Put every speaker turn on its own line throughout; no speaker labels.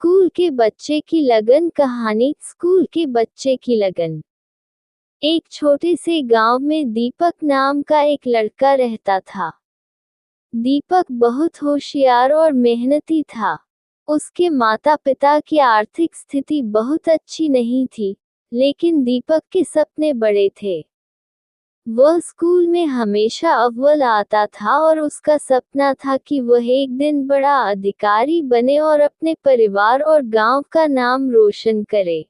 School के बच्चे की लगन कहानी। स्कूल के बच्चे की लगन। एक छोटे से गांव में दीपक नाम का एक लड़का रहता था। दीपक बहुत होशियार और मेहनती था। उसके माता पिता की आर्थिक स्थिति बहुत अच्छी नहीं थी, लेकिन दीपक के सपने बड़े थे। वह स्कूल में हमेशा अव्वल आता था और उसका सपना था कि वह एक दिन बड़ा अधिकारी बने और अपने परिवार और गांव का नाम रोशन करे।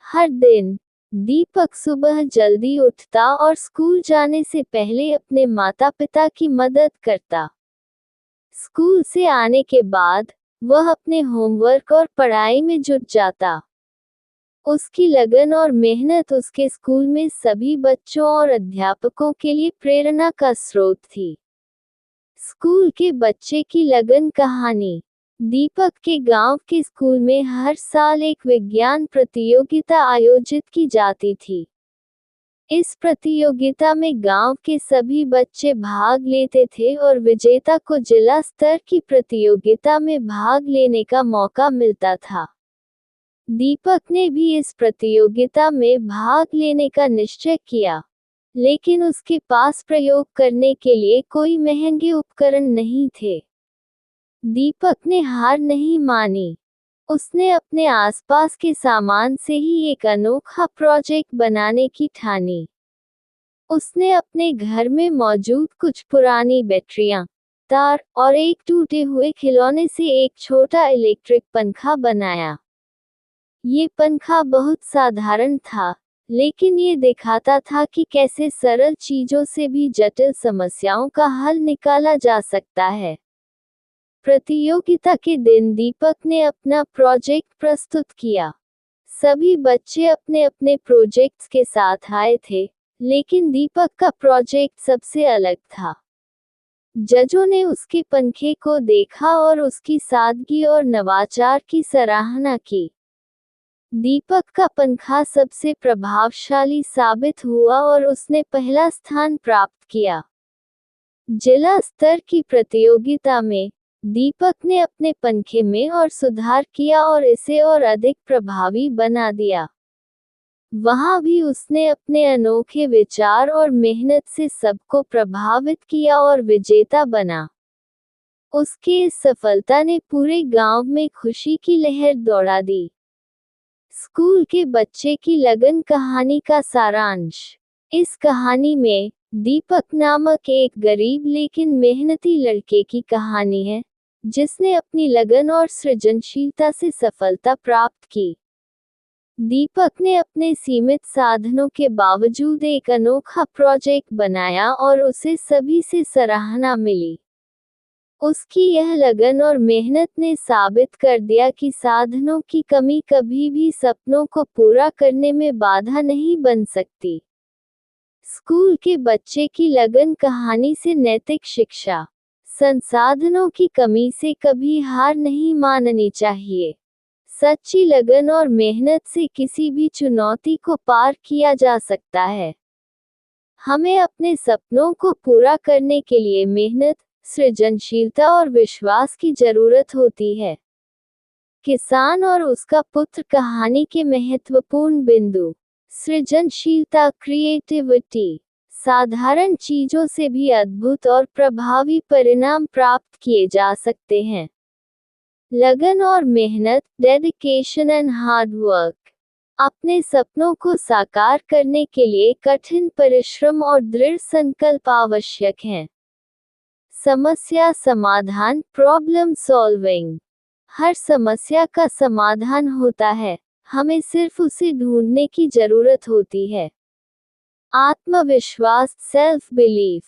हर दिन दीपक सुबह जल्दी उठता और स्कूल जाने से पहले अपने माता पिता की मदद करता। स्कूल से आने के बाद वह अपने होमवर्क और पढ़ाई में जुट जाता। उसकी लगन और मेहनत उसके स्कूल में सभी बच्चों और अध्यापकों के लिए प्रेरणा का स्रोत थी। स्कूल के बच्चे की लगन कहानी। दीपक के गांव के स्कूल में हर साल एक विज्ञान प्रतियोगिता आयोजित की जाती थी। इस प्रतियोगिता में गांव के सभी बच्चे भाग लेते थे और विजेता को जिला स्तर की प्रतियोगिता में भाग लेने का मौका मिलता था। दीपक ने भी इस प्रतियोगिता में भाग लेने का निश्चय किया, लेकिन उसके पास प्रयोग करने के लिए कोई महंगे उपकरण नहीं थे। दीपक ने हार नहीं मानी। उसने अपने आसपास के सामान से ही एक अनोखा प्रोजेक्ट बनाने की ठानी। उसने अपने घर में मौजूद कुछ पुरानी बैटरियां, तार और एक टूटे हुए खिलौने से एक छोटा इलेक्ट्रिक पंखा बनाया। ये पंखा बहुत साधारण था, लेकिन ये दिखाता था कि कैसे सरल चीजों से भी जटिल समस्याओं का हल निकाला जा सकता है। प्रतियोगिता के दिन दीपक ने अपना प्रोजेक्ट प्रस्तुत किया। सभी बच्चे अपने अपने प्रोजेक्ट्स के साथ आए थे, लेकिन दीपक का प्रोजेक्ट सबसे अलग था। जजों ने उसके पंखे को देखा और उसकी सादगी और नवाचार की सराहना की। दीपक का पंखा सबसे प्रभावशाली साबित हुआ और उसने पहला स्थान प्राप्त किया। जिला स्तर की प्रतियोगिता में दीपक ने अपने पंखे में और सुधार किया और इसे और अधिक प्रभावी बना दिया। वहां भी उसने अपने अनोखे विचार और मेहनत से सबको प्रभावित किया और विजेता बना। उसकी इस सफलता ने पूरे गांव में खुशी की लहर दौड़ा दी। स्कूल के बच्चे की लगन कहानी का सारांश। इस कहानी में दीपक नामक एक गरीब लेकिन मेहनती लड़के की कहानी है, जिसने अपनी लगन और सृजनशीलता से सफलता प्राप्त की। दीपक ने अपने सीमित साधनों के बावजूद एक अनोखा प्रोजेक्ट बनाया और उसे सभी से सराहना मिली। उसकी यह लगन और मेहनत ने साबित कर दिया कि साधनों की कमी कभी भी सपनों को पूरा करने में बाधा नहीं बन सकती। स्कूल के बच्चे की लगन कहानी से नैतिक शिक्षा। संसाधनों की कमी से कभी हार नहीं माननी चाहिए। सच्ची लगन और मेहनत से किसी भी चुनौती को पार किया जा सकता है। हमें अपने सपनों को पूरा करने के लिए मेहनत, सृजनशीलता और विश्वास की जरूरत होती है। किसान और उसका पुत्र कहानी के महत्वपूर्ण बिंदु। सृजनशीलता, क्रिएटिविटी। साधारण चीजों से भी अद्भुत और प्रभावी परिणाम प्राप्त किए जा सकते हैं। लगन और मेहनत, डेडिकेशन एंड हार्ड वर्क। अपने सपनों को साकार करने के लिए कठिन परिश्रम और दृढ़ संकल्प आवश्यक हैं। समस्या समाधान, प्रॉब्लम सॉल्विंग। हर समस्या का समाधान होता है, हमें सिर्फ उसे ढूंढने की जरूरत होती है। आत्मविश्वास, सेल्फ बिलीफ।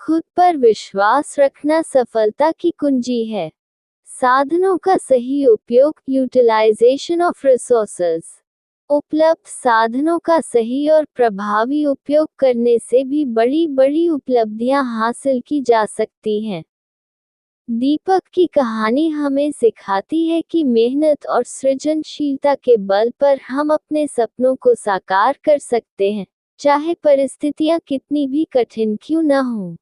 खुद पर विश्वास रखना सफलता की कुंजी है। साधनों का सही उपयोग, यूटिलाइजेशन ऑफ रिसोर्सेज। उपलब्ध साधनों का सही और प्रभावी उपयोग करने से भी बड़ी बड़ी उपलब्धियां हासिल की जा सकती हैं। दीपक की कहानी हमें सिखाती है कि मेहनत और सृजनशीलता के बल पर हम अपने सपनों को साकार कर सकते हैं, चाहे परिस्थितियां कितनी भी कठिन क्यों न हों।